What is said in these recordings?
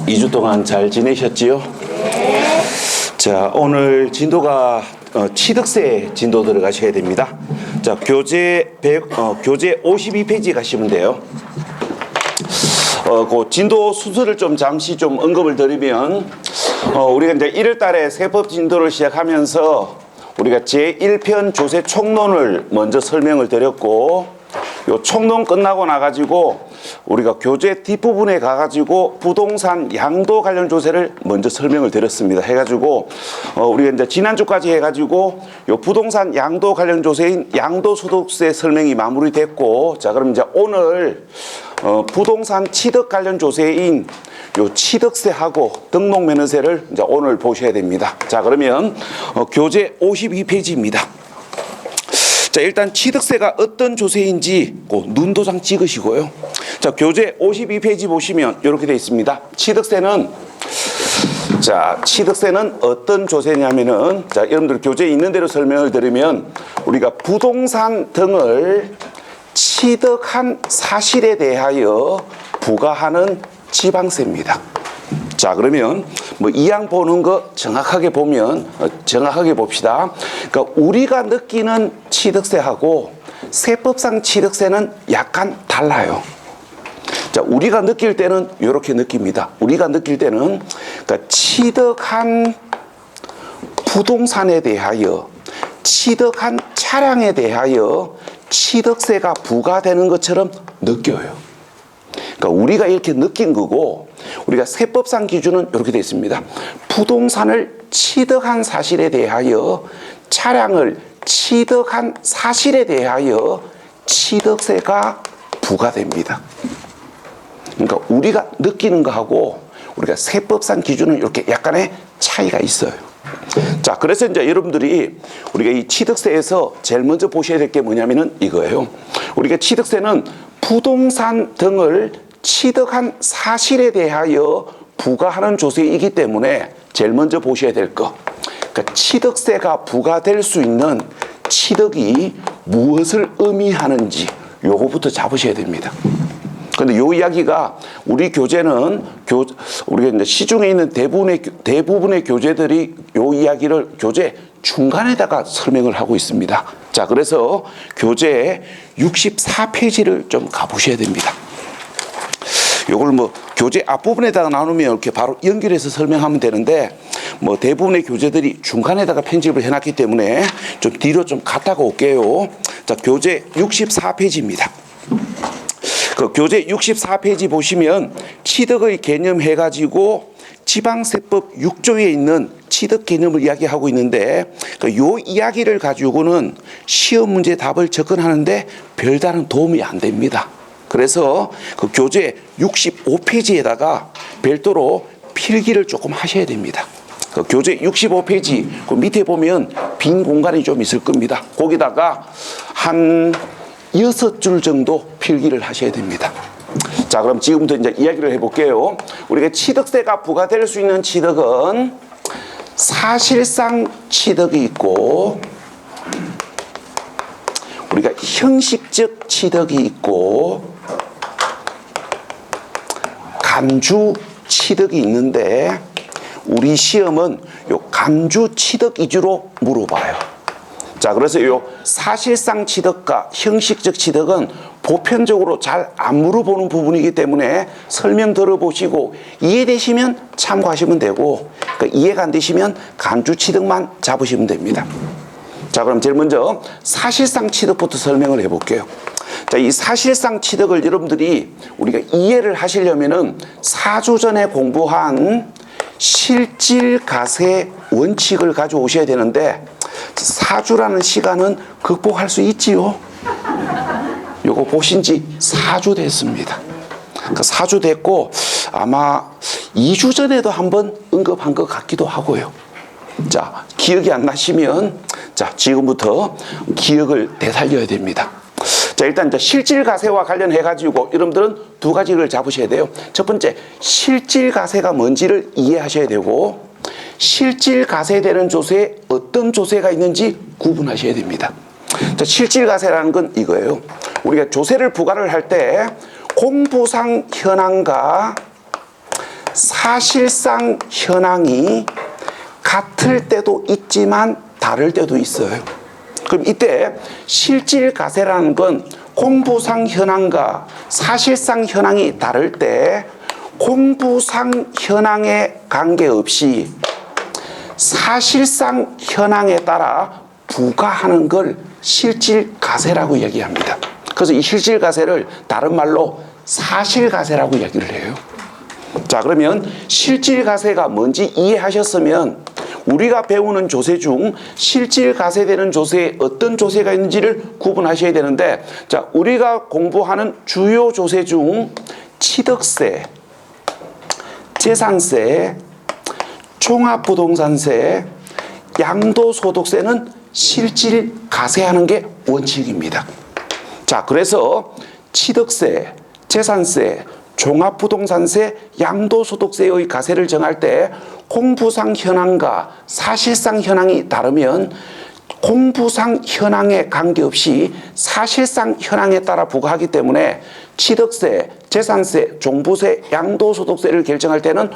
2주 동안 잘 지내셨지요? 네. 자, 오늘 진도가 취득세 진도 들어가셔야 됩니다. 자, 교재 52페이지 가시면 돼요. 그 진도 순서를 좀 잠시 좀 언급을 드리면, 우리가 이제 1월 달에 세법 진도를 시작하면서 우리가 제1편 조세 총론을 먼저 설명을 드렸고, 요 총론 끝나고 나가지고 우리가 교재 뒷부분에 가가지고 부동산 양도 관련 조세를 먼저 설명을 드렸습니다. 해가지고 우리가 이제 지난주까지 해가지고 요 부동산 양도 관련 조세인 양도소득세 설명이 마무리됐고, 자, 그럼 이제 오늘 부동산 취득 관련 조세인 요 취득세하고 등록면허세를 이제 오늘 보셔야 됩니다. 자, 그러면 교재 52페이지입니다. 자, 일단 취득세가 어떤 조세인지 눈도장 찍으시고요. 자, 교재 52페이지 보시면 이렇게 되어 있습니다. 취득세는 어떤 조세냐면은, 자, 여러분들 교재에 있는 대로 설명을 드리면 우리가 부동산 등을 취득한 사실에 대하여 부과하는 지방세입니다. 자, 그러면 뭐 이항 보는 거 정확하게 보면 정확하게 봅시다. 그러니까 우리가 느끼는 취득세하고 세법상 취득세는 약간 달라요. 자, 우리가 느낄 때는 이렇게 느낍니다. 우리가 느낄 때는 그러니까 취득한 부동산에 대하여, 취득한 차량에 대하여 취득세가 부과되는 것처럼 느껴요. 그러니까 우리가 이렇게 느낀 거고, 우리가 세법상 기준은 이렇게 되어 있습니다. 부동산을 취득한 사실에 대하여, 차량을 취득한 사실에 대하여 취득세가 부과됩니다. 그러니까 우리가 느끼는 거하고 우리가 세법상 기준은 이렇게 약간의 차이가 있어요. 자, 그래서 이제 여러분들이 우리가 이 취득세에서 제일 먼저 보셔야 될 게 뭐냐면은 이거예요. 우리가 취득세는 부동산 등을 취득한 사실에 대하여 부과하는 조세이기 때문에 제일 먼저 보셔야 될 거, 그러니까 취득세가 부과될 수 있는 취득이 무엇을 의미하는지 요거부터 잡으셔야 됩니다. 근데 요 이야기가 우리 교재는 우리가 이제 시중에 있는 대부분의 교재들이 요 이야기를 교재 중간에다가 설명을 하고 있습니다. 자, 그래서 교재 64페이지를 좀 가보셔야 됩니다. 요걸 뭐 교재 앞부분에다가 나누면 이렇게 바로 연결해서 설명하면 되는데, 뭐 대부분의 교재들이 중간에다가 편집을 해놨기 때문에 좀 뒤로 좀 갔다가 올게요. 자, 교재 64페이지입니다. 그 교재 64페이지 보시면 취득의 개념 해가지고 지방세법 6조에 있는 취득 개념을 이야기하고 있는데, 요 이야기를 가지고는 시험 문제 답을 접근하는데 별다른 도움이 안 됩니다. 그래서 그 교재 65페이지에다가 별도로 필기를 조금 하셔야 됩니다. 그 교재 65페이지 그 밑에 보면 빈 공간이 좀 있을 겁니다. 거기다가 한 6줄 정도 필기를 하셔야 됩니다. 자, 그럼 지금부터 이제 이야기를 해볼게요. 우리가 취득세가 부과될 수 있는 취득은 사실상 취득이 있고, 우리가 형식적 취득이 있고, 감주 취득이 있는데, 우리 시험은 요 감주 취득 위주로 물어봐요. 자, 그래서 요 사실상 취득과 형식적 취득은 보편적으로 잘 안 물어보는 부분이기 때문에 설명 들어보시고 이해되시면 참고하시면 되고, 그러니까 이해가 안 되시면 감주 취득만 잡으시면 됩니다. 자, 그럼 제일 먼저 사실상 취득부터 설명을 해볼게요. 자, 이 사실상 취득을 여러분들이 우리가 이해를 하시려면은 4주 전에 공부한 실질과세 원칙을 가져오셔야 되는데, 4주라는 시간은 극복할 수 있지요? 요거 보신 지 4주 됐습니다. 그러니까 4주 됐고 아마 2주 전에도 한번 언급한 것 같기도 하고요. 자, 기억이 안 나시면 자, 지금부터 기억을 되살려야 됩니다. 자, 일단 이제 실질과세와 관련해 가지고 여러분들은 두 가지를 잡으셔야 돼요. 첫 번째, 실질과세가 뭔지를 이해하셔야 되고, 실질과세되는 조세에 어떤 조세가 있는지 구분하셔야 됩니다. 자, 실질과세라는 건 이거예요. 우리가 조세를 부과를 할 때 공부상 현황과 사실상 현황이 같을 때도 있지만 다를 때도 있어요. 그럼 이때 실질가세라는 건 공부상 현황과 사실상 현황이 다를 때 공부상 현황에 관계없이 사실상 현황에 따라 부과하는 걸 실질가세라고 얘기합니다. 그래서 이 실질가세를 다른 말로 사실가세라고 얘기를 해요. 자, 그러면 실질가세가 뭔지 이해하셨으면 우리가 배우는 조세 중 실질가세되는 조세에 어떤 조세가 있는지를 구분하셔야 되는데, 자, 우리가 공부하는 주요 조세 중 취득세, 재산세, 종합부동산세, 양도소득세는 실질가세하는 게 원칙입니다. 자, 그래서 취득세, 재산세, 종합부동산세, 양도소득세의 가세를 정할 때 공부상 현황과 사실상 현황이 다르면 공부상 현황에 관계없이 사실상 현황에 따라 부과하기 때문에 취득세, 재산세, 종부세, 양도소득세를 결정할 때는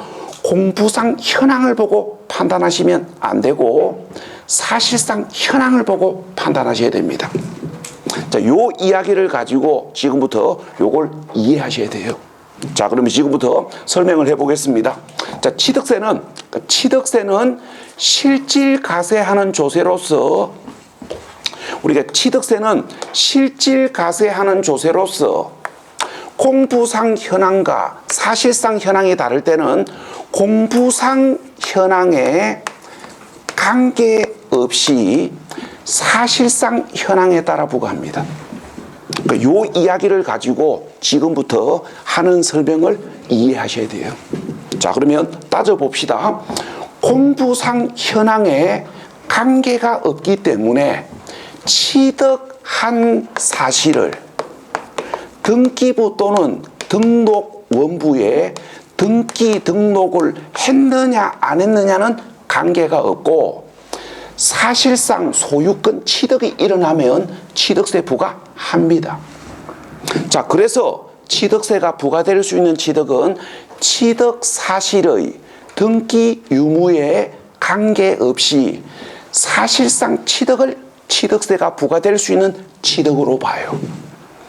공부상 현황을 보고 판단하시면 안 되고 사실상 현황을 보고 판단하셔야 됩니다. 자, 요 이야기를 가지고 지금부터 요걸 이해하셔야 돼요. 자, 그러면 지금부터 설명을 해보겠습니다. 자, 취득세는 실질가세하는 조세로서 우리가 취득세는 실질가세하는 조세로서 공부상 현황과 사실상 현황이 다를 때는 공부상 현황에 관계없이 사실상 현황에 따라 부과합니다. 그러니까 요 이야기를 가지고 지금부터 하는 설명을 이해하셔야 돼요. 자, 그러면 따져봅시다. 공부상 현황에 관계가 없기 때문에 취득한 사실을 등기부 또는 등록원부에 등기 등록을 했느냐 안 했느냐는 관계가 없고 사실상 소유권 취득이 일어나면 취득세 부과합니다. 자, 그래서 취득세가 부과될 수 있는 취득은 취득 사실의 등기 유무에 관계없이 사실상 취득세가 부과될 수 있는 취득으로 봐요.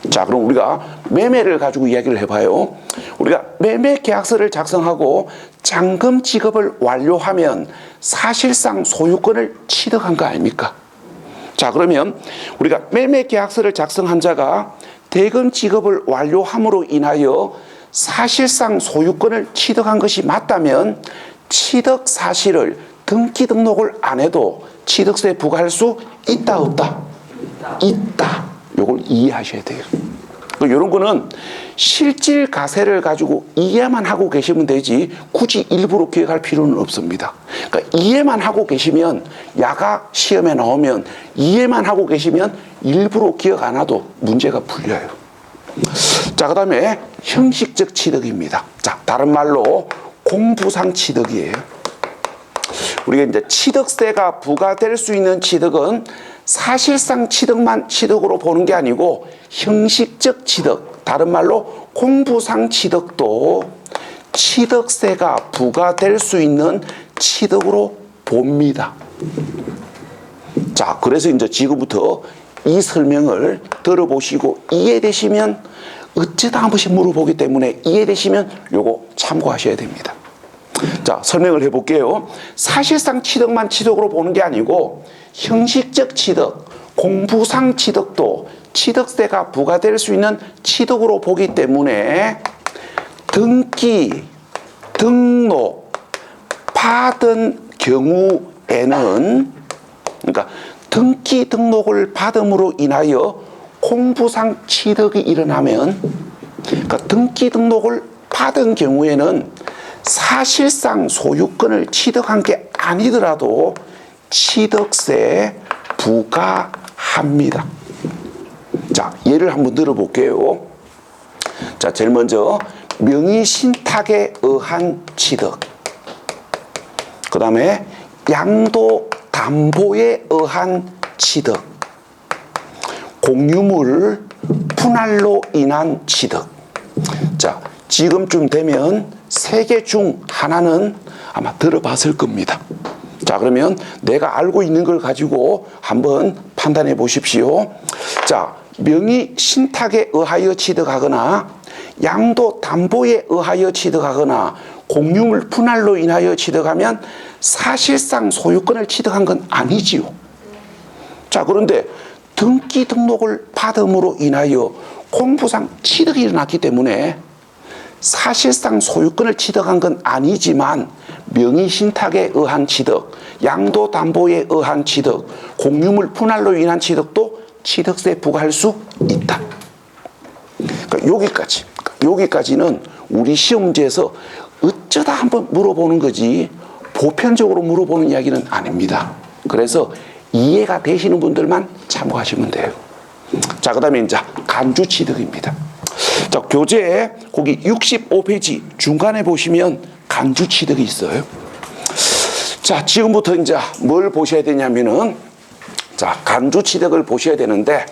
자, 그럼 우리가 매매를 가지고 이야기를 해봐요. 우리가 매매 계약서를 작성하고 잔금 지급을 완료하면 사실상 소유권을 취득한 거 아닙니까? 자, 그러면 우리가 매매 계약서를 작성한 자가 대금 지급을 완료함으로 인하여 사실상 소유권을 취득한 것이 맞다면 취득 사실을 등기 등록을 안 해도 취득세 부과할 수 있다 없다? 있다. 요걸 이해하셔야 돼요. 이런 거는 실질가세를 가지고 이해만 하고 계시면 되지 굳이 일부러 기억할 필요는 없습니다. 그러니까 이해만 하고 계시면 야가 시험에 나오면 이해만 하고 계시면 일부러 기억 안 해도 문제가 풀려요. 자, 그 다음에 형식적 취득입니다. 자, 다른 말로 공부상 취득이에요. 우리가 이제 취득세가 부과될 수 있는 취득은 사실상 취득만 취득으로 보는 게 아니고 형식적 취득, 다른 말로 공부상 취득도 취득세가 부과될 수 있는 취득으로 봅니다. 자, 그래서 이제 지금부터 이 설명을 들어보시고 이해되시면 어쩌다 한 번씩 물어보기 때문에 이해되시면 요거 참고하셔야 됩니다. 자, 설명을 해볼게요. 사실상 취득만 취득으로 보는 게 아니고 형식적 취득, 공부상 취득도 취득세가 부과될 수 있는 취득으로 보기 때문에 등기, 등록, 받은 경우에는 그러니까 등기 등록을 받음으로 인하여 공부상 취득이 일어나면 그러니까 등기 등록을 받은 경우에는 사실상 소유권을 취득한 게 아니더라도 취득세 부과합니다. 자, 예를 한번 들어볼게요. 자, 제일 먼저 명의신탁에 의한 취득, 그 다음에 양도담보에 의한 취득, 공유물 분할로 인한 취득. 자, 지금쯤 되면 세 개 중 하나는 아마 들어봤을 겁니다. 자, 그러면 내가 알고 있는 걸 가지고 한번 판단해 보십시오. 자, 명의 신탁에 의하여 취득하거나 양도 담보에 의하여 취득하거나 공유물 분할로 인하여 취득하면 사실상 소유권을 취득한 건 아니지요. 자, 그런데 등기 등록을 받음으로 인하여 공부상 취득이 일어났기 때문에 사실상 소유권을 취득한 건 아니지만 명의 신탁에 의한 취득, 양도 담보에 의한 취득, 공유물 분할로 인한 취득도 취득세 부과할 수 있다. 그러니까 여기까지는 우리 시험 문제에서 어쩌다 한번 물어보는 거지 보편적으로 물어보는 이야기는 아닙니다. 그래서 이해가 되시는 분들만 참고하시면 돼요. 자, 그 다음에 이제 간주 취득입니다. 자, 교재 거기 65페이지 중간에 보시면 간주 취득이 있어요. 자, 지금부터 이제 뭘 보셔야 되냐면은, 자, 간주 취득을 보셔야 되는데,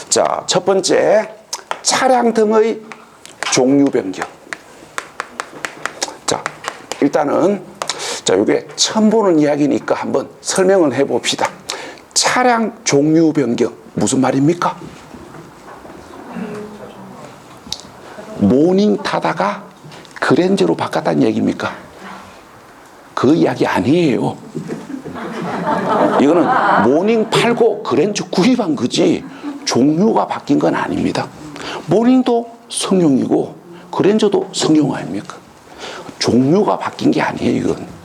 자, 첫 번째 차량 등의 종류 변경. 자, 일단은 자, 이게 처음 보는 이야기니까 한번 설명을 해 봅시다. 차량 종류 변경 무슨 말입니까? 모닝 타다가 그랜저로 바꿨다는 얘기입니까? 그 이야기 아니에요. 이거는 모닝 팔고 그랜저 구입한 거지 종류가 바뀐 건 아닙니다. 모닝도 성용이고 그랜저도 성용 아닙니까? 종류가 바뀐 게 아니에요, 이건.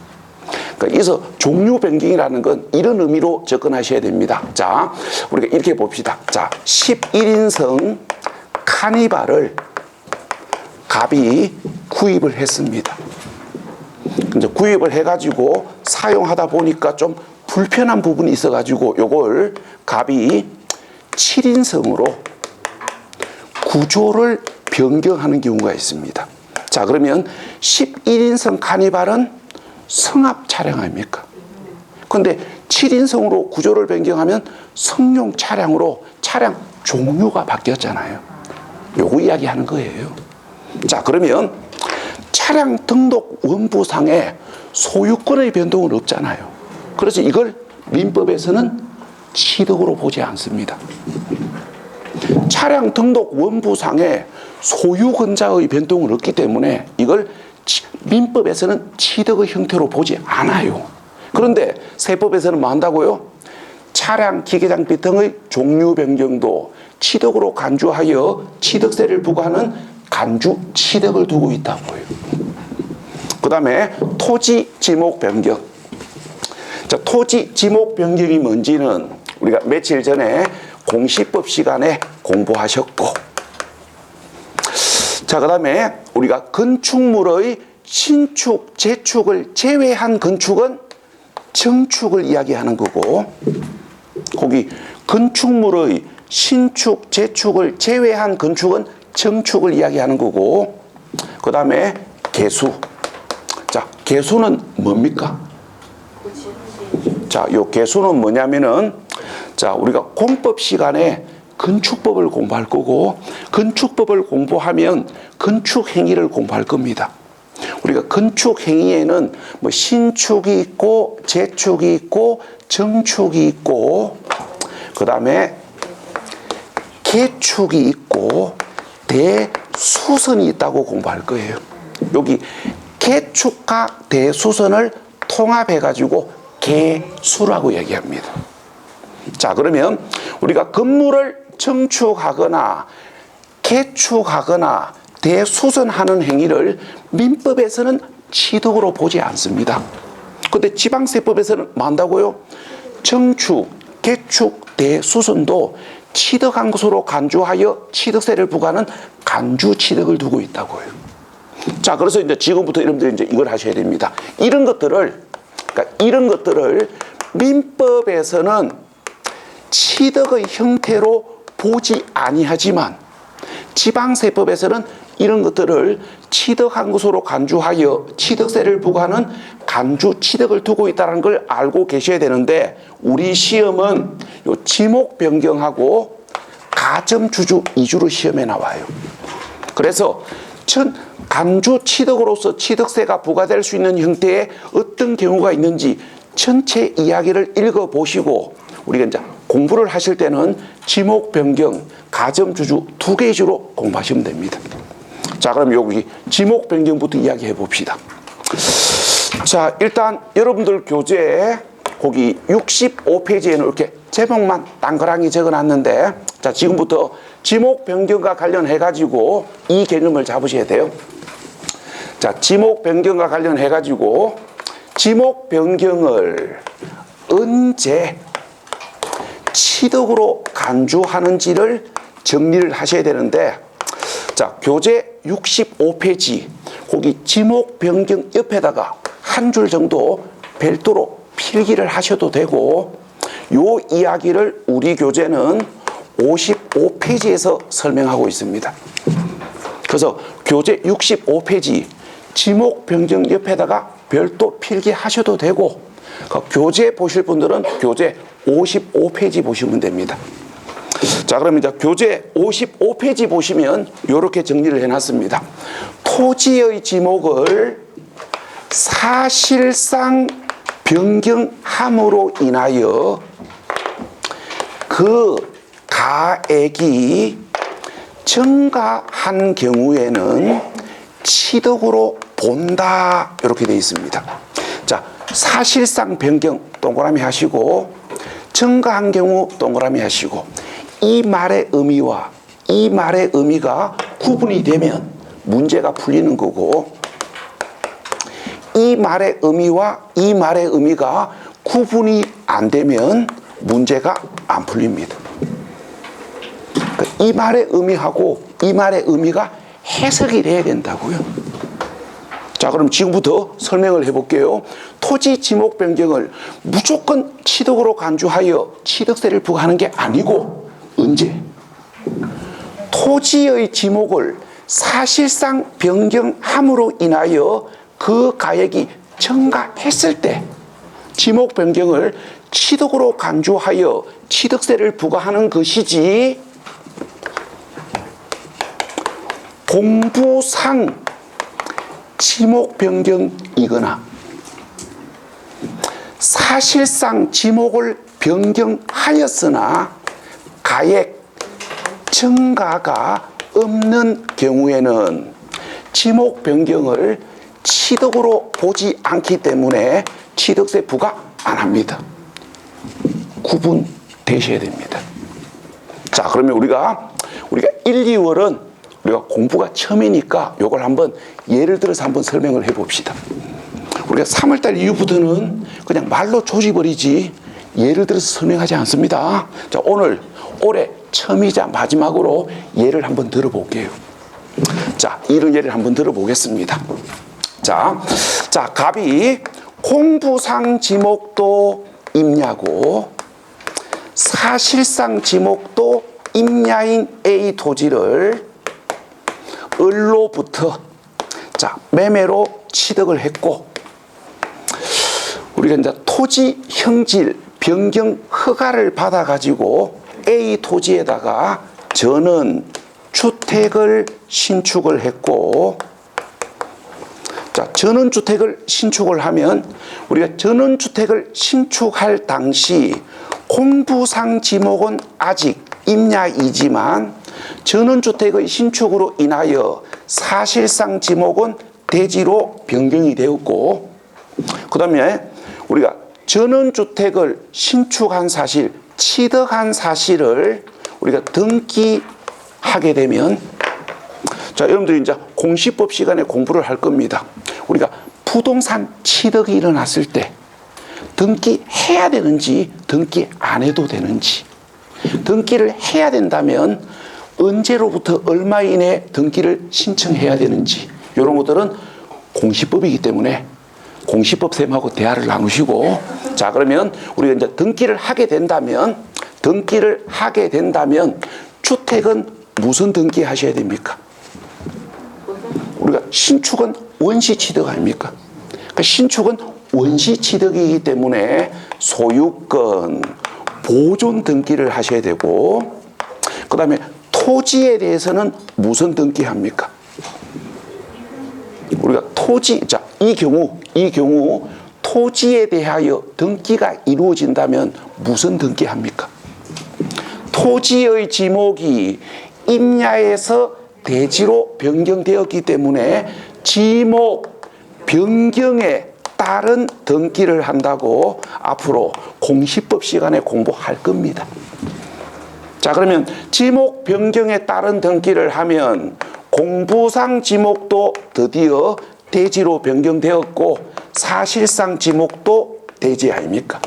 그래서 종류 변경이라는 건 이런 의미로 접근하셔야 됩니다. 자, 우리가 이렇게 봅시다. 자, 11인승 카니발을 갑이 구입을 했습니다. 이제 구입을 해가지고 사용하다 보니까 좀 불편한 부분이 있어가지고 요걸 갑이 7인승으로 구조를 변경하는 경우가 있습니다. 자, 그러면 11인승 카니발은 승합 차량 아닙니까? 근데 7인승으로 구조를 변경하면 성용 차량으로 차량 종류가 바뀌었잖아요. 요거 이야기하는 거예요. 자, 그러면 차량 등록 원부상에 소유권의 변동은 없잖아요. 그래서 이걸 민법에서는 취득으로 보지 않습니다. 차량 등록 원부상에 소유권자의 변동은 없기 때문에 이걸 민법에서는 취득의 형태로 보지 않아요. 그런데 세법에서는 뭐 한다고요? 차량, 기계장비 등의 종류 변경도 취득으로 간주하여 취득세를 부과하는 간주 취득을 두고 있다고요. 그 다음에 토지 지목 변경. 자, 토지 지목 변경이 뭔지는 우리가 며칠 전에 공시법 시간에 공부하셨고, 자, 그 다음에 우리가 건축물의 신축, 재축을 제외한 건축은 정축을 이야기하는 거고, 거기 건축물의 신축, 재축을 제외한 건축은 정축을 이야기하는 거고, 그 다음에 개수. 자, 개수는 뭡니까? 자, 요 개수는 뭐냐면은, 자, 우리가 공법 시간에 건축법을 공부할 거고, 건축법을 공부하면 건축 행위를 공부할 겁니다. 우리가 건축 행위에는 뭐 신축이 있고, 재축이 있고, 정축이 있고, 그 다음에 개축이 있고, 대수선이 있다고 공부할 거예요. 여기 개축과 대수선을 통합해가지고 개수라고 얘기합니다. 자, 그러면 우리가 건물을 정축하거나 개축하거나 대수선하는 행위를 민법에서는 취득으로 보지 않습니다. 그런데 지방세법에서는 뭐 한다고요? 정축, 개축, 대수선도 취득한 것으로 간주하여 취득세를 부과하는 간주 취득을 두고 있다고요. 자, 그래서 이제 지금부터 여러분들이 이제 이걸 하셔야 됩니다. 이런 것들을, 그러니까 이런 것들을 민법에서는 취득의 형태로 보지 아니하지만 지방세법에서는 이런 것들을 취득한 것으로 간주하여 취득세를 부과하는 간주 취득을 두고 있다는 걸 알고 계셔야 되는데, 우리 시험은 요 지목 변경하고 가점주주 2주로 시험에 나와요. 그래서 간주 취득으로서 취득세가 부과될 수 있는 형태의 어떤 경우가 있는지 전체 이야기를 읽어보시고 우리가 이제 공부를 하실 때는 지목 변경, 가점주주 두 개 위주로 공부하시면 됩니다. 자, 그럼 여기 지목 변경부터 이야기해 봅시다. 자, 일단 여러분들 교재에 거기 65페이지에는 이렇게 제목만 땅그랑이 적어놨는데, 자, 지금부터 지목 변경과 관련해 가지고 이 개념을 잡으셔야 돼요. 자, 지목 변경과 관련해 가지고 지목 변경을 언제 취득으로 간주하는지를 정리를 하셔야 되는데, 자, 교재 65페이지 거기 지목 변경 옆에다가 한 줄 정도 별도로 필기를 하셔도 되고, 요 이야기를 우리 교재는 55페이지에서 설명하고 있습니다. 그래서 교재 65페이지 지목 변경 옆에다가 별도 필기하셔도 되고, 교재 보실 분들은 교재 55페이지 보시면 됩니다. 자, 그럼 이제 교재 55페이지 보시면 이렇게 정리를 해놨습니다. 토지의 지목을 사실상 변경함으로 인하여 그 가액이 증가한 경우에는 취득으로 본다, 이렇게 되어 있습니다. 자, 사실상 변경 동그라미 하시고, 증가한 경우 동그라미 하시고, 이 말의 의미와 이 말의 의미가 구분이 되면 문제가 풀리는 거고, 이 말의 의미와 이 말의 의미가 구분이 안 되면 문제가 안 풀립니다. 그러니까 이 말의 의미하고 이 말의 의미가 해석이 돼야 된다고요. 자, 그럼 지금부터 설명을 해볼게요. 토지 지목 변경을 무조건 취득으로 간주하여 취득세를 부과하는 게 아니고, 언제? 토지의 지목을 사실상 변경함으로 인하여 그 가액이 증가했을 때 지목 변경을 취득으로 간주하여 취득세를 부과하는 것이지, 공부상 지목 변경이거나 사실상 지목을 변경하였으나 가액 증가가 없는 경우에는 지목 변경을 취득으로 보지 않기 때문에 취득세 부과 안 합니다. 구분되셔야 됩니다. 자, 그러면 우리가 1, 2월은 우리가 공부가 처음이니까 이걸 한번 예를 들어서 한번 설명을 해 봅시다. 우리가 3월달 이후부터는 그냥 말로 조지버리지 예를 들어서 설명하지 않습니다. 자, 오늘 올해 처음이자 마지막으로 예를 한번 들어볼게요. 자, 이런 예를 한번 들어보겠습니다. 자, 갑이 공부상 지목도 임야고 사실상 지목도 임야인 A 토지를 을로부터 매매로 취득을 했고, 우리가 이제 토지 형질 변경 허가를 받아 가지고 A 토지에다가 저는 주택을 신축을 했고, 자, 전원주택을 신축을 하면 우리가 전원주택을 신축할 당시 공부상 지목은 아직 임야이지만 전원주택의 신축으로 인하여 사실상 지목은 대지로 변경이 되었고, 그 다음에 우리가 전원주택을 신축한 사실, 취득한 사실을 우리가 등기하게 되면, 자, 여러분들이 이제 공시법 시간에 공부를 할 겁니다. 우리가 부동산 취득이 일어났을 때 등기해야 되는지 등기 안 해도 되는지, 등기를 해야 된다면 언제로부터 얼마 이내에 등기를 신청해야 되는지, 이런 것들은 공시법이기 때문에 공시법 쌤하고 대화를 나누시고, 자, 그러면 우리가 이제 등기를 하게 된다면 주택은 무슨 등기 하셔야 됩니까? 우리가 신축은 원시 취득 아닙니까? 그러니까 신축은 원시 취득이기 때문에 소유권 보존 등기를 하셔야 되고, 그 다음에 토지에 대해서는 무슨 등기 합니까? 우리가 토지, 자, 이 경우 토지에 대하여 등기가 이루어진다면 무슨 등기합니까? 토지의 지목이 임야에서 대지로 변경되었기 때문에 지목 변경에 따른 등기를 한다고 앞으로 공시법 시간에 공부할 겁니다. 자, 그러면 지목 변경에 따른 등기를 하면 공부상 지목도 드디어 대지로 변경되었고 사실상 지목도 대지 아닙니까?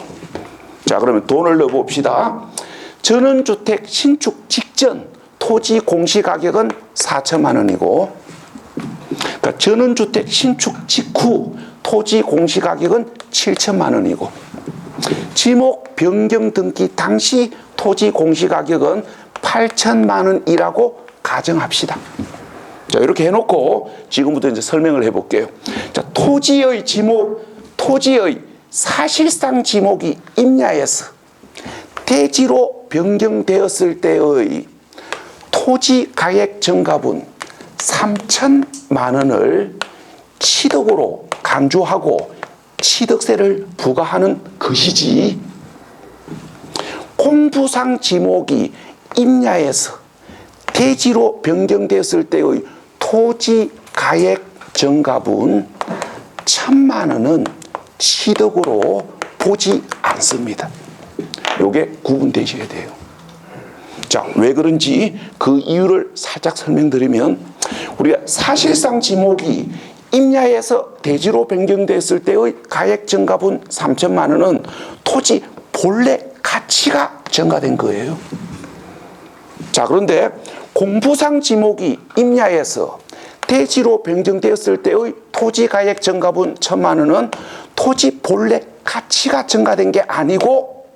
자, 그러면 돈을 넣어봅시다. 전원주택 신축 직전 토지 공시가격은 4천만 원이고, 그러니까 전원주택 신축 직후 토지 공시가격은 7천만 원이고, 지목 변경 등기 당시 토지 공시가격은 8천만 원이라고 가정합시다. 자, 이렇게 해놓고 지금부터 이제 설명을 해볼게요. 자, 토지의 사실상 지목이 임야에서 대지로 변경되었을 때의 토지 가액 증가분 3천만 원을 취득으로 간주하고 취득세를 부과하는 것이지, 공부상 지목이 임야에서 대지로 변경되었을 때의 토지 가액 증가분 1,000만 원은 취득으로 보지 않습니다. 요게 구분되셔야 돼요. 자, 왜 그런지 그 이유를 살짝 설명드리면, 우리가 사실상 지목이 임야에서 대지로 변경됐을 때의 가액 증가분 3천만 원은 토지 본래 가치가 증가된 거예요. 자, 그런데 공부상 지목이 임야에서 대지로 변경되었을 때의 토지 가액 증가분 1,000만 원은 토지 본래 가치가 증가된 게 아니고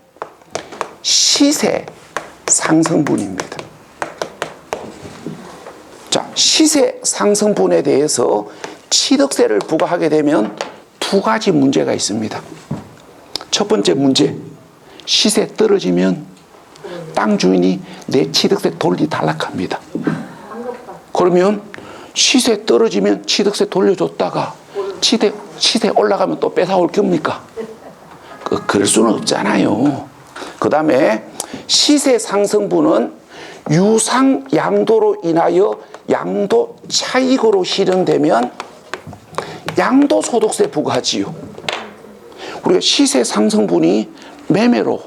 시세 상승분입니다. 자, 시세 상승분에 대해서 취득세를 부과하게 되면 두 가지 문제가 있습니다. 첫 번째 문제, 시세 떨어지면 땅 주인이 내 취득세 돌려달라고 합니다. 그러면 시세 떨어지면 취득세 돌려줬다가 시세 올라가면 또 뺏어올 겁니까? 그럴 수는 없잖아요. 그 다음에 시세 상승분은 유상 양도로 인하여 양도 차익으로 실현되면 양도소득세 부과하지요. 우리가 시세 상승분이 매매로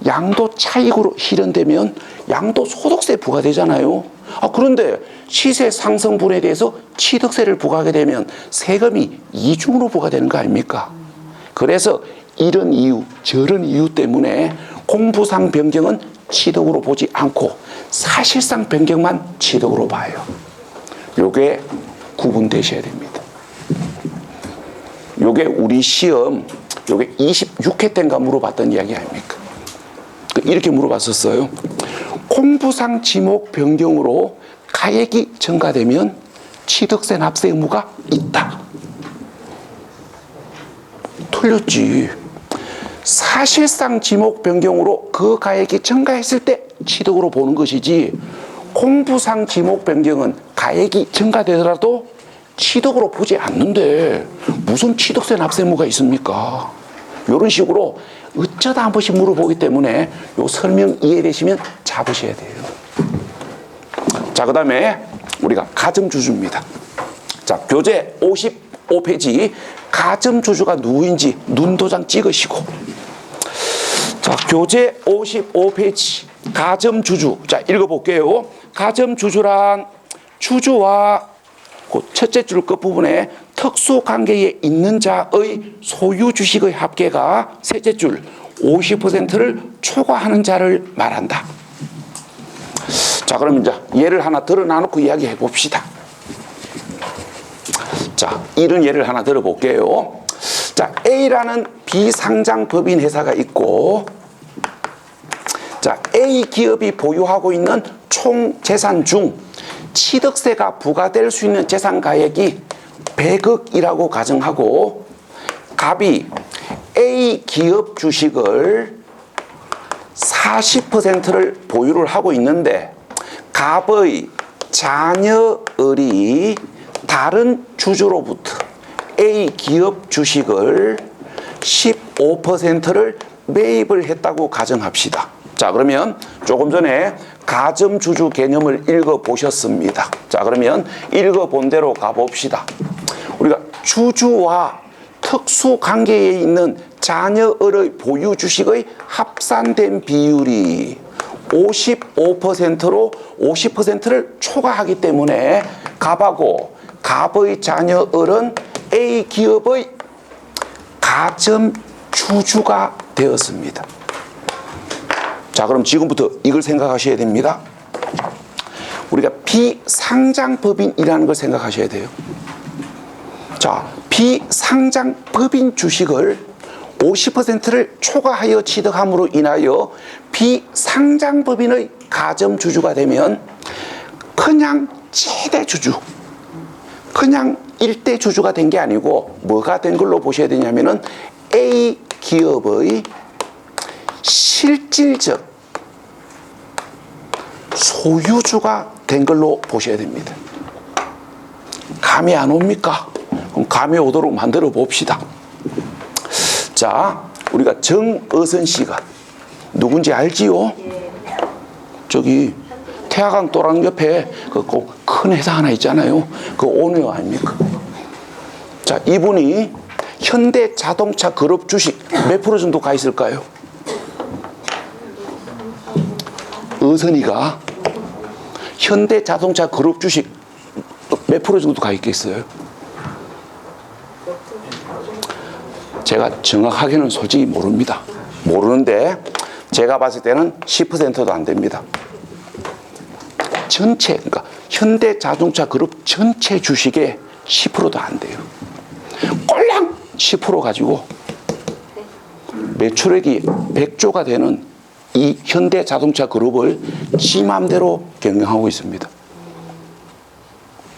양도 차익으로 실현되면 양도소득세 부과되잖아요. 그런데 시세 상승분에 대해서 취득세를 부과하게 되면 세금이 이중으로 부과되는 거 아닙니까? 그래서 이런 이유, 저런 이유 때문에 공부상 변경은 취득으로 보지 않고 사실상 변경만 취득으로 봐요. 요게 구분되셔야 됩니다. 요게 우리 시험 요게 26회 때인가 물어봤던 이야기 아닙니까? 이렇게 물어봤었어요. 공부상 지목 변경으로 가액이 증가되면 취득세 납세 의무가 있다. 틀렸지. 사실상 지목 변경으로 그 가액이 증가했을 때 취득으로 보는 것이지, 공부상 지목 변경은 가액이 증가되더라도 취득으로 보지 않는데 무슨 취득세 납세 의무가 있습니까? 이런 식으로 어쩌다 한 번씩 물어보기 때문에 요 설명 이해되시면 잡으셔야 돼요. 자, 그 다음에 우리가 가점주주입니다. 자, 교재 55페이지 가점주주가 누구인지 눈도장 찍으시고, 자, 교재 55페이지 가점주주, 자, 읽어볼게요. 가점주주란 주주와 그 첫째 줄 끝부분에 특수관계에 있는 자의 소유 주식의 합계가 셋째 줄 50%를 초과하는 자를 말한다. 자, 그럼 이제 예를 하나 들어놔놓고 이야기해 봅시다. 자, 이런 예를 하나 들어볼게요. 자, A라는 비상장법인 회사가 있고, 자, A 기업이 보유하고 있는 총 재산 중 취득세가 부과될 수 있는 재산 가액이 100억이라고 가정하고, 갑이 A 기업 주식을 40%를 보유를 하고 있는데 갑의 자녀을이 다른 주주로부터 A 기업 주식을 15%를 매입을 했다고 가정합시다. 자, 그러면 조금 전에 가점주주 개념을 읽어보셨습니다. 자, 그러면 읽어본 대로 가봅시다. 우리가 주주와 특수관계에 있는 자녀의 보유 주식의 합산된 비율이 55%로 50%를 초과하기 때문에 갑하고 갑의 자녀을은 A 기업의 가점주주가 되었습니다. 자, 그럼 지금부터 이걸 생각하셔야 됩니다. 우리가 비상장법인이라는 걸 생각하셔야 돼요. 자, 비상장법인 주식을 50%를 초과하여 취득함으로 인하여 비상장법인의 가점주주가 되면 그냥 최대 주주, 그냥 일대 주주가 된 게 아니고 뭐가 된 걸로 보셔야 되냐면은 A 기업의 실질적 소유주가 된 걸로 보셔야 됩니다. 감이 안 옵니까? 그럼 감이 오도록 만들어 봅시다. 자, 우리가 정어선 씨가 누군지 알지요? 저기 태화강 또랑 옆에 그 큰 회사 하나 있잖아요. 그 오너 아닙니까? 자, 이분이 현대자동차 그룹 주식 몇 프로 정도 가 있을까요? 어선이가 현대자동차 그룹 주식 몇 프로 정도 가 있겠어요? 제가 정확하게는 솔직히 모릅니다. 모르는데 제가 봤을 때는 10%도 안 됩니다. 전체, 그러니까 현대자동차 그룹 전체 주식의 10%도 안 돼요. 꼴랑 10% 가지고 매출액이 100조가 되는 이 현대자동차 그룹을 지 맘대로 경영하고 있습니다.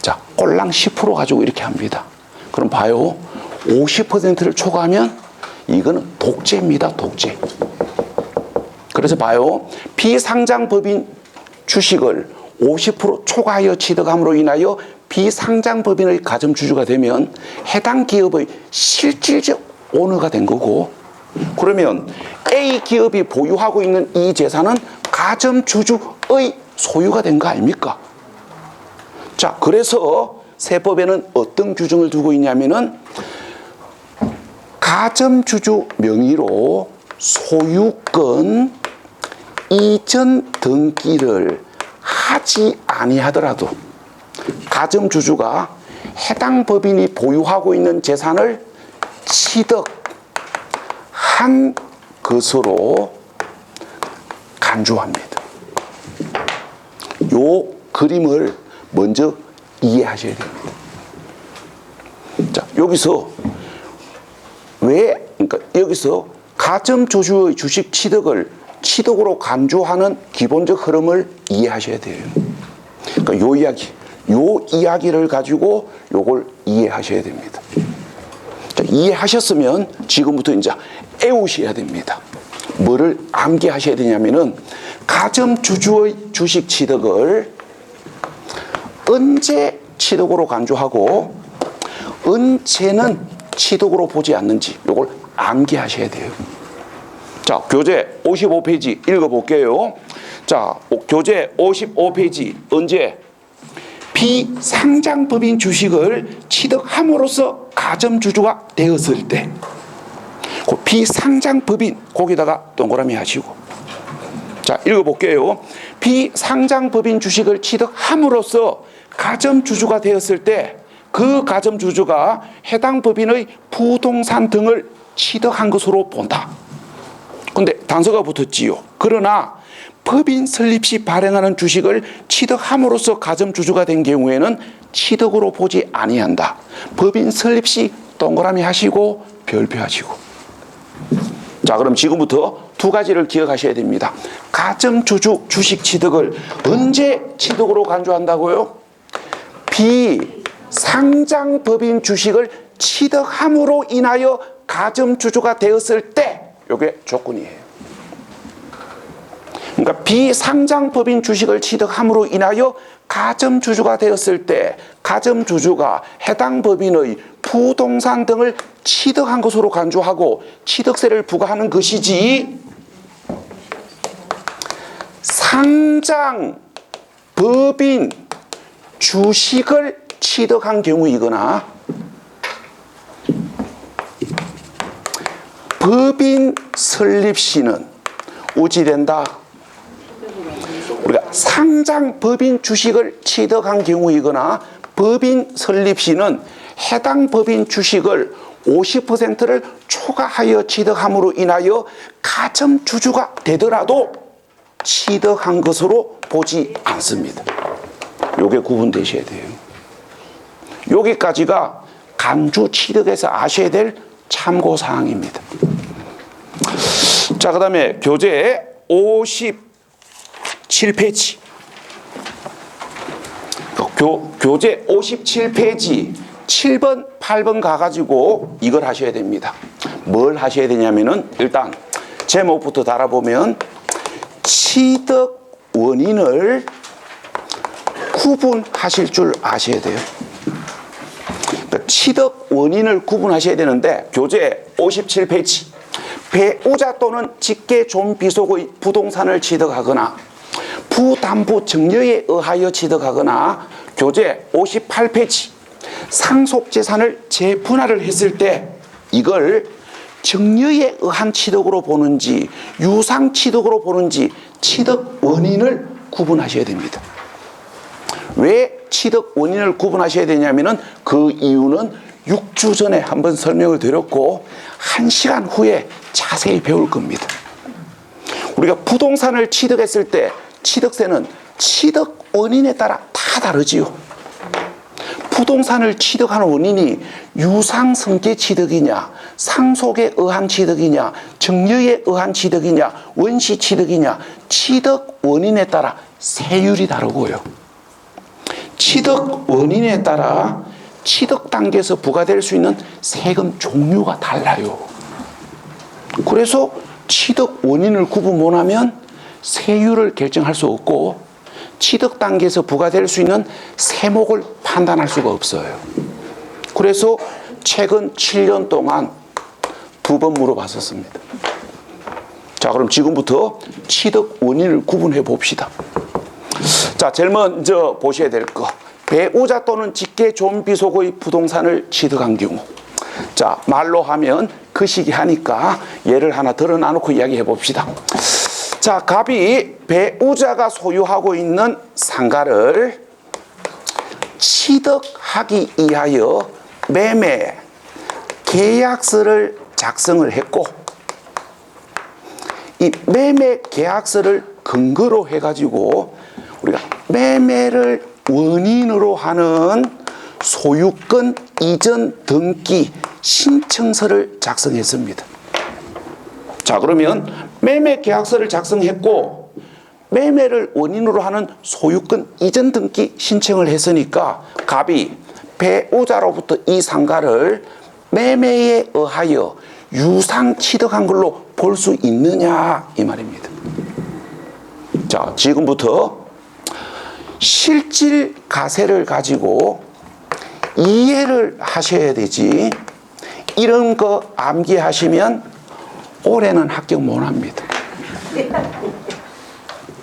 자, 꼴랑 10% 가지고 이렇게 합니다. 그럼 봐요. 50%를 초과하면 이거는 독재입니다. 독재. 그래서 봐요. 비상장법인 주식을 50% 초과하여 취득함으로 인하여 비상장법인의 가점주주가 되면 해당 기업의 실질적 오너가 된 거고, 그러면 A 기업이 보유하고 있는 이 재산은 가점주주의 소유가 된 거 아닙니까? 자, 그래서 세법에는 어떤 규정을 두고 있냐면은 가점주주 명의로 소유권 이전 등기를 하지 아니하더라도 가점주주가 해당 법인이 보유하고 있는 재산을 취득한 것으로 간주합니다. 요 그림을 먼저 이해하셔야 됩니다. 자, 여기서 그러니까 여기서 가점주주의 주식 취득으로 간주하는 기본적 흐름을 이해하셔야 돼요. 그러니까 요 이야기를 가지고 요걸 이해하셔야 됩니다. 자, 이해하셨으면 지금부터 이제 애우셔야 됩니다. 뭐를 암기하셔야 되냐면은 가점주주의 주식 취득을 언제 취득으로 간주하고 언제는 취득으로 보지 않는지 요걸 암기하셔야 돼요. 자, 교재 55페이지 읽어볼게요. 자, 교재 55페이지 언제? 비상장법인 주식을 취득함으로써 가점주주가 되었을 때, 그 비상장법인 거기다가 동그라미 하시고, 자, 읽어볼게요. 비상장법인 주식을 취득함으로써 가점주주가 되었을 때 그 가점주주가 해당 법인의 부동산 등을 취득한 것으로 본다. 근데 단서가 붙었지요. 그러나 법인 설립 시 발행하는 주식을 취득함으로써 가점주주가 된 경우에는 취득으로 보지 아니한다. 법인 설립 시 동그라미 하시고 별표 하시고. 자, 그럼 지금부터 두 가지를 기억하셔야 됩니다. 가점주주 주식 취득을 언제 취득으로 간주한다고요? 비상장법인 주식을 취득함으로 인하여 가점주주가 되었을 때, 이게 조건이에요. 그러니까 비상장법인 주식을 취득함으로 인하여 가점주주가 되었을 때 가점주주가 해당 법인의 부동산 등을 취득한 것으로 간주하고 취득세를 부과하는 것이지, 상장법인 주식을 취득한 경우이거나 법인 설립시는 우지된다. 우리가 상장 법인 주식을 취득한 경우이거나 법인 설립시는 해당 법인 주식을 50%를 초과하여 취득함으로 인하여 가점주주가 되더라도 취득한 것으로 보지 않습니다. 요게 구분되셔야 돼요. 여기까지가 간주 취득에서 아셔야 될 참고사항입니다. 자, 그 다음에 교재 57페이지. 교재 57페이지 7번, 8번 가가지고 이걸 하셔야 됩니다. 뭘 하셔야 되냐면은 일단 제목부터 달아보면 취득 원인을 구분하실 줄 아셔야 돼요. 그러니까 취득 원인을 구분하셔야 되는데 교재 57페이지 배우자 또는 직계 존비속의 부동산을 취득하거나 부담보 증여에 의하여 취득하거나 교재 58페이지 상속재산을 재분할을 했을 때 이걸 증여에 의한 취득으로 보는지 유상취득으로 보는지 취득 원인을 구분하셔야 됩니다. 왜 취득 원인을 구분하셔야 되냐면은 그 이유는 6주 전에 한번 설명을 드렸고 1시간 후에 자세히 배울 겁니다. 우리가 부동산을 취득했을 때 취득세는 취득 원인에 따라 다 다르지요. 부동산을 취득하는 원인이 유상승계 취득이냐, 상속에 의한 취득이냐, 증여에 의한 취득이냐, 원시 취득이냐, 취득 원인에 따라 세율이 다르고요. 취득 원인에 따라 취득 단계에서 부과될 수 있는 세금 종류가 달라요. 그래서 취득 원인을 구분 못하면 세율을 결정할 수 없고 취득 단계에서 부과될 수 있는 세목을 판단할 수가 없어요. 그래서 최근 7년 동안 2번 물어봤었습니다. 자, 그럼 지금부터 취득 원인을 구분해 봅시다. 자, 제일 먼저 보셔야 될 거. 배우자 또는 직계 존비속의 부동산을 취득한 경우. 자, 말로 하면 그 시기 하니까 예를 하나 들어 놔놓고 이야기해 봅시다. 자, 갑이 배우자가 소유하고 있는 상가를 취득하기 위하여 매매 계약서를 작성을 했고 이 매매 계약서를 근거로 해가지고 우리가 매매를 원인으로 하는 소유권 이전 등기 신청서를 작성했습니다. 자, 그러면 매매 계약서를 작성했고 매매를 원인으로 하는 소유권 이전 등기 신청을 했으니까 갑이 배우자로부터 이 상가를 매매에 의하여 유상 취득한 걸로 볼 수 있느냐 이 말입니다. 자, 지금부터 실질 가세를 가지고 이해를 하셔야 되지 이런 거 암기하시면 올해는 합격 못 합니다.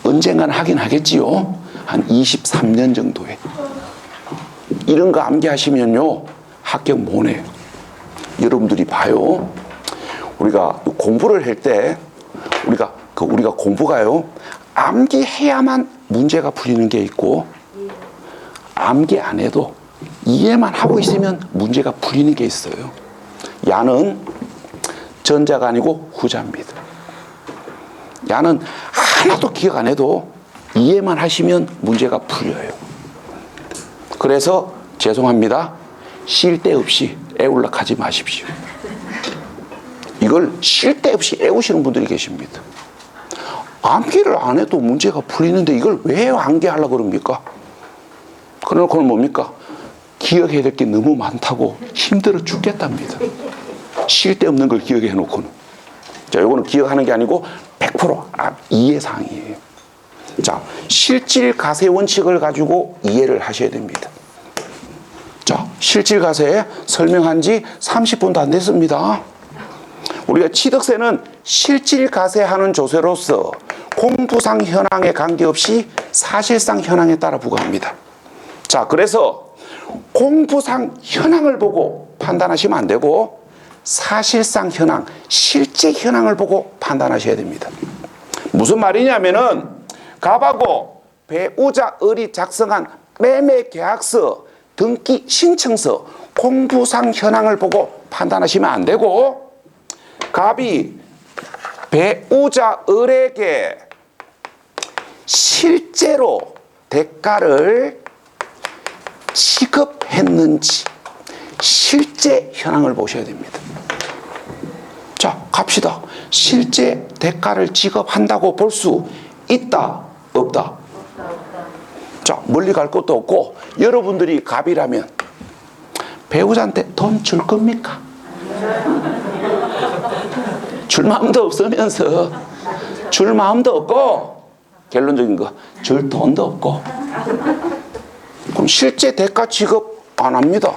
언젠가는 하긴 하겠지요. 한 23년 정도에. 이런 거 암기하시면요 합격 못 해요. 여러분들이 봐요. 우리가 공부를 할 때 우리가 공부가요 암기해야만 문제가 풀리는 게 있고 암기 안 해도 이해만 하고 있으면 문제가 풀리는 게 있어요. 야는 전자가 아니고 후자입니다. 야는 하나도 기억 안 해도 이해만 하시면 문제가 풀려요. 그래서 죄송합니다. 쉴 데 없이 애울락 하지 마십시오. 이걸 쉴 데 없이 애우시는 분들이 계십니다. 암기를 안 해도 문제가 풀리는데 이걸 왜 암기하려고 그럽니까? 그건 뭡니까? 기억해야 될 게 너무 많다고 힘들어 죽겠답니다. 쉴 데 없는 걸 기억해 놓고는. 자, 요거는 기억하는 게 아니고 100% 이해사항이에요. 자, 실질과세 원칙을 가지고 이해를 하셔야 됩니다. 자, 실질과세 설명한 지 30분도 안 됐습니다. 우리가 취득세는 실질과세하는 조세로서 공부상 현황에 관계없이 사실상 현황에 따라 부과합니다. 자, 그래서 공부상 현황을 보고 판단하시면 안 되고 사실상 현황, 실제 현황을 보고 판단하셔야 됩니다. 무슨 말이냐면은 갑하고 배우자 을이 작성한 매매 계약서, 등기 신청서, 공부상 현황을 보고 판단하시면 안 되고 갑이 배우자 을에게 실제로 대가를 지급했는지 실제 현황을 보셔야 됩니다. 자, 갑시다. 실제 대가를 지급한다고 볼 수 있다, 없다? 자, 멀리 갈 것도 없고 여러분들이 갑이라면 배우자한테 돈 줄 겁니까? 줄 마음도 없으면서 줄 마음도 없고 결론적인 거 줄 돈도 없고 그럼 실제 대가 지급 안 합니다.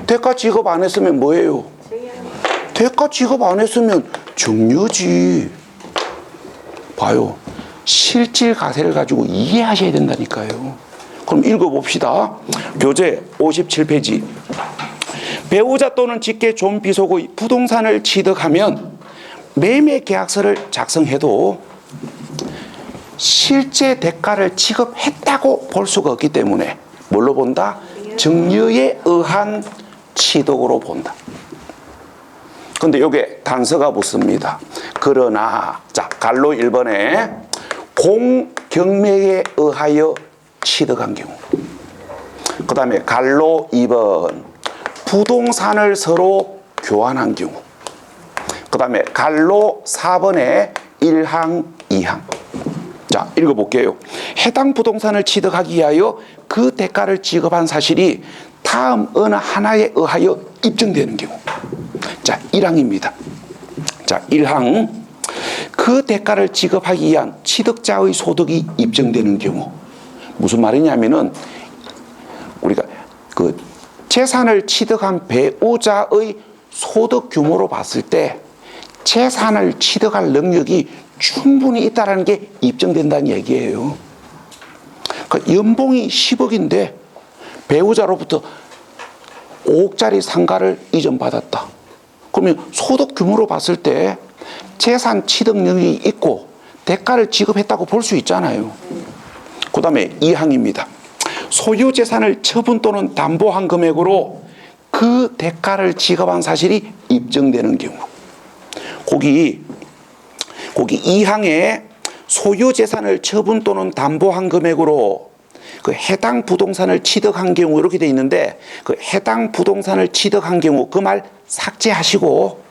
대가 지급 안 했으면 뭐예요? 대가 지급 안 했으면 정려지. 봐요. 실질과세를 가지고 이해하셔야 된다니까요. 그럼 읽어봅시다. 교재 57페이지. 배우자 또는 직계 존비속의 부동산을 취득하면 매매계약서를 작성해도 실제 대가를 지급했다고 볼 수가 없기 때문에 뭘로 본다? 정려에 의한 취득으로 본다. 근데 요게 단서가 붙습니다. 그러나 자, 갈로 1번에 공경매에 의하여 취득한 경우, 그 다음에 갈로 2번 부동산을 서로 교환한 경우, 그 다음에 갈로 4번에 1항, 2항. 자, 읽어볼게요. 해당 부동산을 취득하기 위하여 그 대가를 지급한 사실이 다음 어느 하나에 의하여 입증되는 경우. 자, 1항입니다. 자, 1항. 그 대가를 지급하기 위한 취득자의 소득이 입증되는 경우. 무슨 말이냐면은 우리가 그 재산을 취득한 배우자의 소득 규모로 봤을 때 재산을 취득할 능력이 충분히 있다는 게 입증된다는 얘기예요. 그 연봉이 10억인데 배우자로부터 5억짜리 상가를 이전받았다. 그러면 소득 규모로 봤을 때 재산 취득 능력이 있고 대가를 지급했다고 볼 수 있잖아요. 그 다음에 2항입니다. 소유 재산을 처분 또는 담보한 금액으로 그 대가를 지급한 사실이 입증되는 경우. 거기 2항에 소유 재산을 처분 또는 담보한 금액으로 그 해당 부동산을 취득한 경우 이렇게 돼 있는데 그 해당 부동산을 취득한 경우 그 말 삭제하시고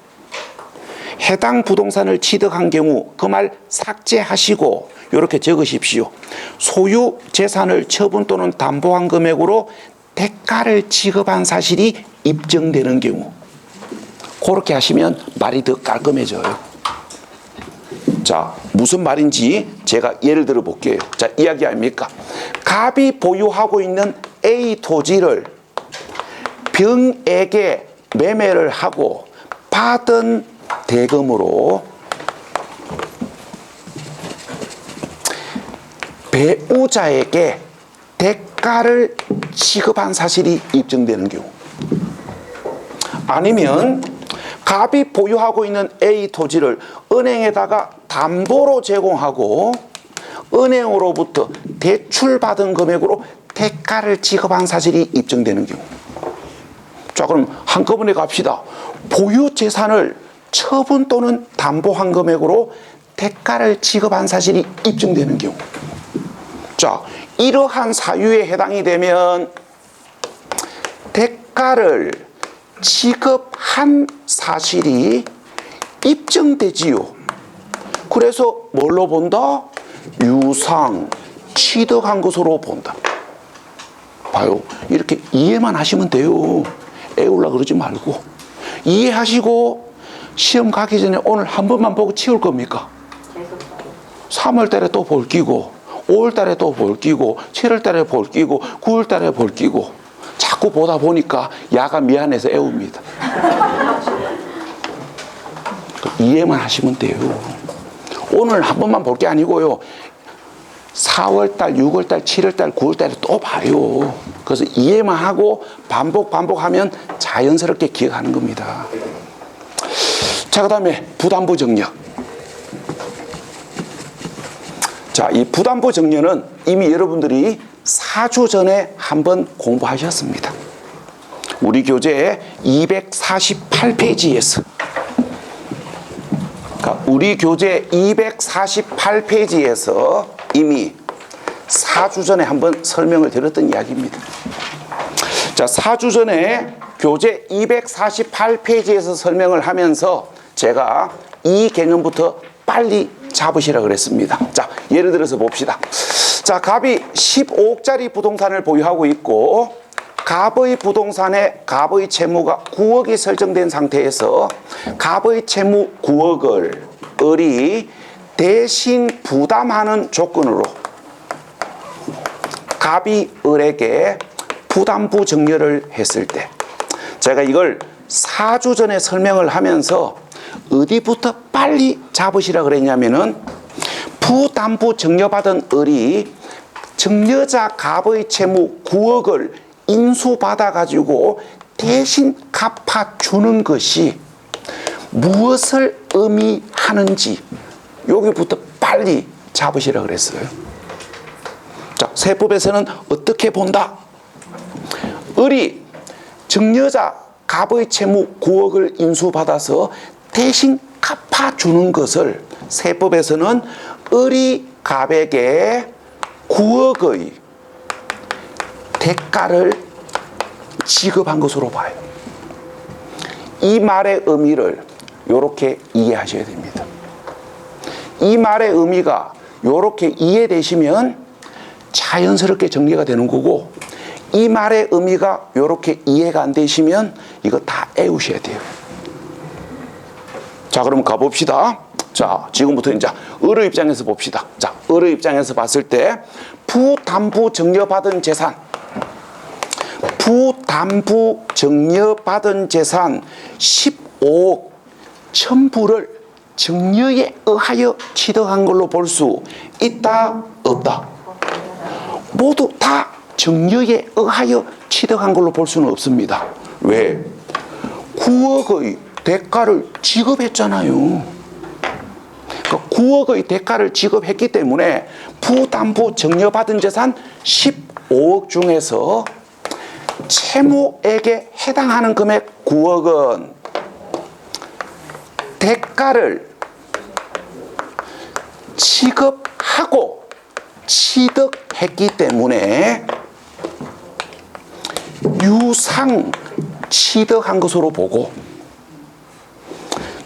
해당 부동산을 취득한 경우 그 말 삭제하시고 이렇게 적으십시오. 소유 재산을 처분 또는 담보한 금액으로 대가를 지급한 사실이 입증되는 경우 그렇게 하시면 말이 더 깔끔해져요. 자, 무슨 말인지 제가 예를 들어 볼게요. 자, 이야기 아닙니까? 갑이 보유하고 있는 A 토지를 병에게 매매를 하고 받은 대금으로 배우자에게 대가를 지급한 사실이 입증되는 경우, 아니면 갑이 보유하고 있는 A 토지를 은행에다가 담보로 제공하고 은행으로부터 대출받은 금액으로 대가를 지급한 사실이 입증되는 경우. 자, 그럼 한꺼번에 갑시다. 보유 재산을 처분 또는 담보한 금액으로 대가를 지급한 사실이 입증되는 경우. 자, 이러한 사유에 해당이 되면 대가를 지급한 사실이 입증되지요. 그래서 뭘로 본다? 유상, 취득한 것으로 본다. 봐요. 이렇게 이해만 하시면 돼요. 애울라 그러지 말고. 이해하시고 시험 가기 전에 오늘 한 번만 보고 치울 겁니까? 3월 달에 또 볼 끼고 5월 달에 또 볼 끼고 7월 달에 볼 끼고 9월 달에 볼 끼고 자꾸 보다 보니까 야가 미안해서 애웁니다. 이해만 하시면 돼요. 오늘 한 번만 볼 게 아니고요. 4월 달, 6월 달, 7월 달, 9월 달에 또 봐요. 그래서 이해만 하고 반복하면 자연스럽게 기억하는 겁니다. 자, 그 다음에 부담부 정력. 자, 이 부담부 정렬은 이미 여러분들이 4주 전에 한번 공부하셨습니다. 우리 교재 248페이지에서 그러니까 우리 교재 248페이지에서 이미 4주 전에 한번 설명을 드렸던 이야기입니다. 자, 4주 전에 교재 248페이지에서 설명을 하면서 제가 이 개념부터 빨리 잡으시라 그랬습니다. 자, 예를 들어서 봅시다. 자, 갑이 15억짜리 부동산을 보유하고 있고 갑의 부동산에 갑의 채무가 9억이 설정된 상태에서 갑의 채무 9억을 을이 대신 부담하는 조건으로 갑이 을에게 부담부 정렬을 했을 때, 제가 이걸 4주 전에 설명을 하면서 어디부터 빨리 잡으시라 그랬냐면은, 부담부 정려받은 을이 정려자 갑의 채무 9억을 인수받아 가지고 대신 갚아주는 것이 무엇을 의미하는지 여기부터 빨리 잡으시라 그랬어요. 자, 세법에서는 어떻게 본다? 을이 정려자 갑의 채무 9억을 인수받아서 대신 갚아주는 것을 세법에서는 을이 갑에게 9억의 대가를 지급한 것으로 봐요. 이 말의 의미를 이렇게 이해하셔야 됩니다. 이 말의 의미가 이렇게 이해되시면 자연스럽게 정리가 되는 거고, 이 말의 의미가 이렇게 이해가 안 되시면 이거 다 애우셔야 돼요. 자, 그럼 가봅시다. 자, 지금부터 이제 을의 입장에서 봅시다. 자, 을의 입장에서 봤을 때 부담부 정려받은 재산, 부담부 정려받은 재산 15억 전부를 정려에 의하여 취득한 걸로 볼 수 있다, 없다? 모두 다 정려에 의하여 취득한 걸로 볼 수는 없습니다. 왜? 9억의 대가를 지급했잖아요. 그러니까 9억의 대가를 지급했기 때문에 부담부 정려받은 재산 15억 중에서 채무액에 해당하는 금액 9억은 대가를 지급하고 취득했기 때문에 유상 취득한 것으로 보고,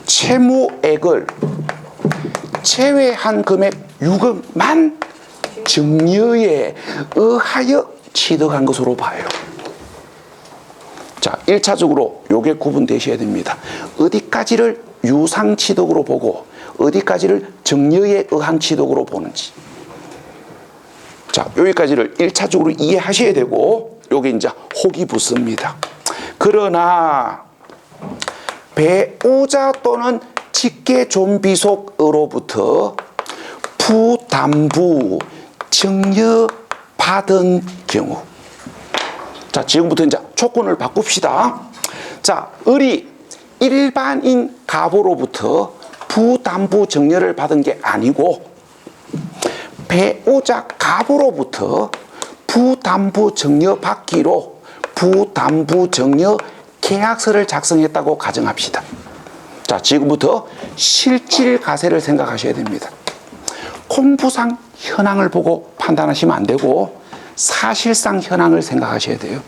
채무액을 제외한 금액 6억만 정려에 의하여 취득한 것으로 봐요. 자, 1차적으로 요게 구분되셔야 됩니다. 어디까지를 유상 취득으로 보고 어디까지를 정려에 의한 취득으로 보는지. 자, 여기까지를 1차적으로 이해하셔야 되고, 요게 이제 혹이 붙습니다. 그러나 배우자 또는 직계존비속으로부터 부담부 정려받은 경우, 자, 지금부터 이제 조건을 바꿉시다. 자, 을이 일반인 갑으로부터 부담부 정려를 받은 게 아니고 배우자 갑으로부터 부담부 정려 받기로 부담부 정려 계약서를 작성했다고 가정합시다. 자, 지금부터 실질 가세를 생각하셔야 됩니다. 공부상 현황을 보고 판단하시면 안 되고 사실상 현황을 생각하셔야 돼요.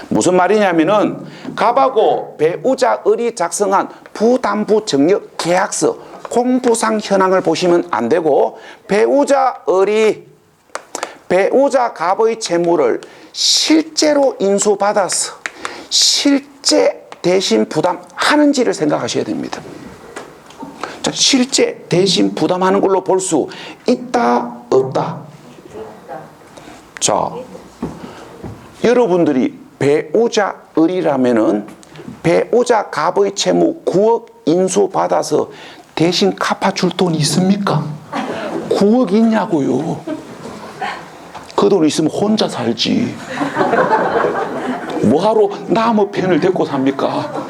무슨 말이냐면은 갑하고 배우자 을이 작성한 부담부 정려 계약서 공부상 현황을 보시면 안 되고, 배우자 을이 배우자 갑의 채무를 실제로 인수받아서 실제 대신 부담하는지를 생각하셔야 됩니다. 자, 실제 대신 부담하는 걸로 볼 수 있다, 없다? 자, 여러분들이 배우자 을이라면은 배우자 갑의 채무 9억 인수받아서 대신 갚아줄 돈이 있습니까? 9억 있냐고요. 그 돈 있으면 혼자 살지. 뭐하러 남의 편을 데리고 삽니까?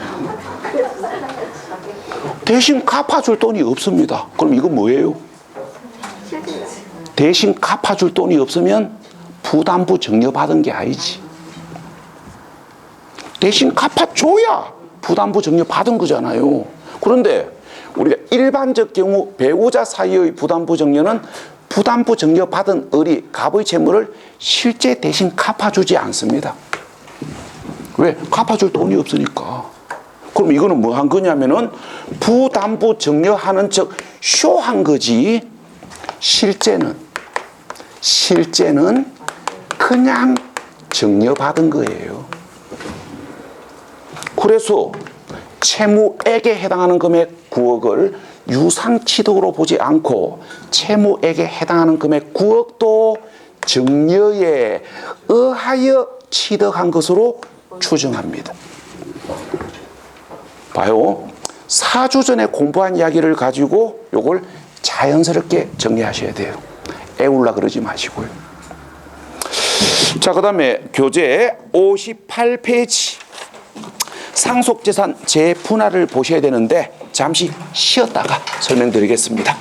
대신 갚아줄 돈이 없습니다. 그럼 이건 뭐예요? 대신 갚아줄 돈이 없으면 부담부 증여받은 게 아니지. 대신 갚아줘야 부담부 증여받은 거잖아요. 그런데 우리가 일반적 경우 배우자 사이의 부담부 증여는 부담부 증여받은 을이 갑의 채무를 실제 대신 갚아주지 않습니다. 왜? 갚아줄 돈이 없으니까. 그럼 이거는 뭐 한 거냐면은 부담부 증여하는 척 쇼한 거지. 실제는 그냥 증여받은 거예요. 그래서 채무액에 해당하는 금액 9억을 유상취득으로 보지 않고 채무액에 해당하는 금액 9억도 증여에 의하여 취득한 것으로 추정합니다. 봐요. 4주 전에 공부한 이야기를 가지고 요걸 자연스럽게 정리하셔야 돼요. 애울라 그러지 마시고요. 자, 그 다음에 교재 58페이지 상속재산 재분할을 보셔야 되는데 잠시 쉬었다가 설명드리겠습니다.